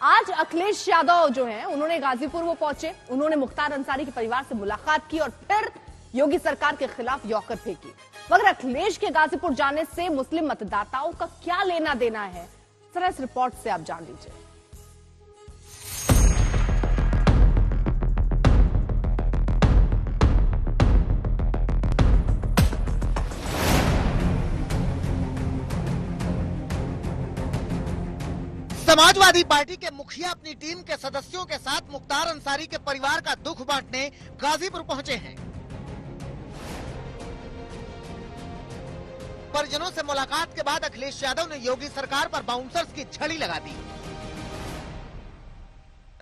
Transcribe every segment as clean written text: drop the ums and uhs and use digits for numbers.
आज अखिलेश यादव जो हैं, उन्होंने गाजीपुर वो पहुंचे, उन्होंने मुख्तार अंसारी के परिवार से मुलाकात की और फिर योगी सरकार के खिलाफ यौकर फेंकी। मगर अखिलेश के गाजीपुर जाने से मुस्लिम मतदाताओं का क्या लेना देना है, जरा इस रिपोर्ट से आप जान लीजिए। समाजवादी पार्टी के मुखिया अपनी टीम के सदस्यों के साथ मुख्तार अंसारी के परिवार का दुख बांटने गाजीपुर पहुंचे हैं। परिजनों से मुलाकात के बाद अखिलेश यादव ने योगी सरकार पर बाउंसर्स की छड़ी लगा दी।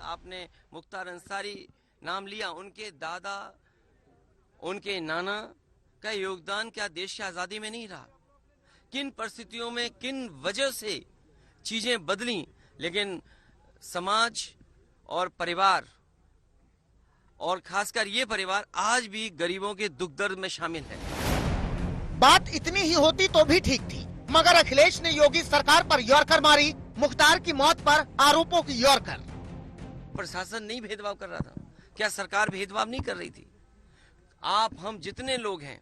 आपने मुख्तार अंसारी नाम लिया, उनके दादा, उनके नाना का योगदान क्या देश की आजादी में नहीं रहा? किन परिस्थितियों में, किन वजह से चीजें बदली, लेकिन समाज और परिवार और खासकर ये परिवार आज भी गरीबों के दुख दर्द में शामिल है। बात इतनी ही होती तो भी ठीक थी, मगर अखिलेश ने योगी सरकार पर यॉर्कर मारी। मुख्तार की मौत पर आरोपों की यॉर्कर। प्रशासन नहीं भेदभाव कर रहा था क्या? सरकार भेदभाव नहीं कर रही थी? आप हम जितने लोग हैं,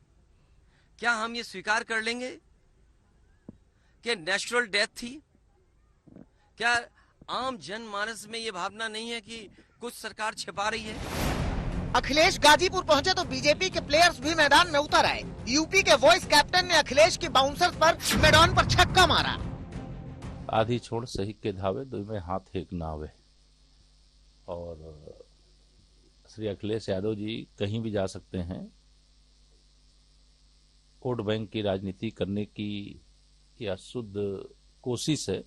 क्या हम ये स्वीकार कर लेंगे कि नेचुरल डेथ थी? क्या आम जनमानस में ये भावना नहीं है कि कुछ सरकार छिपा रही है? अखिलेश गाजीपुर पहुंचे तो बीजेपी के प्लेयर्स भी मैदान में उतर आए। यूपी के वॉइस कैप्टन ने अखिलेश की बाउंसर्स पर मैदान पर छक्का मारा। आधी छोड़ सही के धावे, दो में हाथ एक नावे। और श्री अखिलेश यादव जी कहीं भी जा सकते हैं। वोट बैंक की राजनीति करने की यह शुद्ध कोशिश है,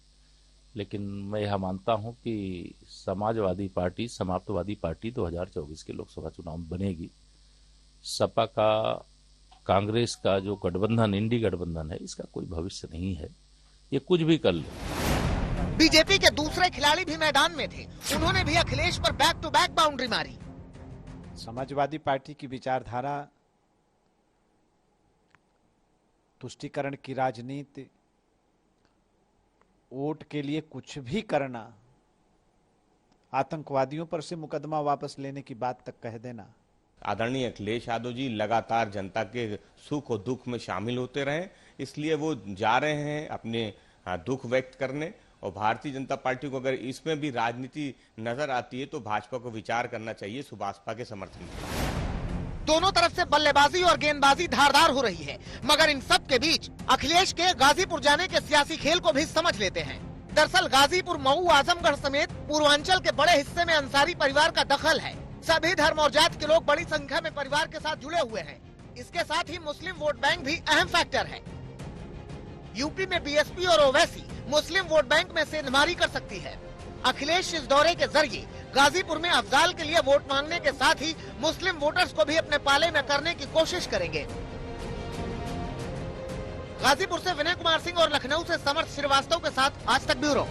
लेकिन मैं यह मानता हूं कि समाजवादी पार्टी, समाप्तवादी पार्टी 2024 के लोकसभा चुनाव में बनेगी। सपा का, कांग्रेस का जो गठबंधन, इंडी गठबंधन है, इसका कोई भविष्य नहीं है। ये कुछ भी कर ले। बीजेपी के दूसरे खिलाड़ी भी मैदान में थे, उन्होंने भी अखिलेश पर बैक टू बैक बाउंड्री मारी। समाजवादी पार्टी की विचारधारा तुष्टीकरण की राजनीति, वोट के लिए कुछ भी करना, आतंकवादियों पर से मुकदमा वापस लेने की बात तक कह देना। आदरणीय अखिलेश यादव जी लगातार जनता के सुख और दुख में शामिल होते रहे, इसलिए वो जा रहे हैं अपने दुख व्यक्त करने। और भारतीय जनता पार्टी को अगर इसमें भी राजनीति नजर आती है तो भाजपा को विचार करना चाहिए सुभाषपा के समर्थन में। दोनों तरफ से बल्लेबाजी और गेंदबाजी धारदार हो रही है, मगर इन सब के बीच अखिलेश के गाजीपुर जाने के सियासी खेल को भी समझ लेते हैं। दरअसल गाजीपुर, मऊ, आजमगढ़ समेत पूर्वांचल के बड़े हिस्से में अंसारी परिवार का दखल है। सभी धर्म और जात के लोग बड़ी संख्या में परिवार के साथ जुड़े हुए हैं। इसके साथ ही मुस्लिम वोट बैंक भी अहम फैक्टर है। यूपी में बीएसपी और ओवैसी मुस्लिम वोट बैंक में सेंधमारी कर सकती है। अखिलेश इस दौरे के जरिए गाजीपुर में अफजाल के लिए वोट मांगने के साथ ही मुस्लिम वोटर्स को भी अपने पाले में करने की कोशिश करेंगे। गाजीपुर से विनय कुमार सिंह और लखनऊ से समर्थ श्रीवास्तव के साथ आज तक ब्यूरो।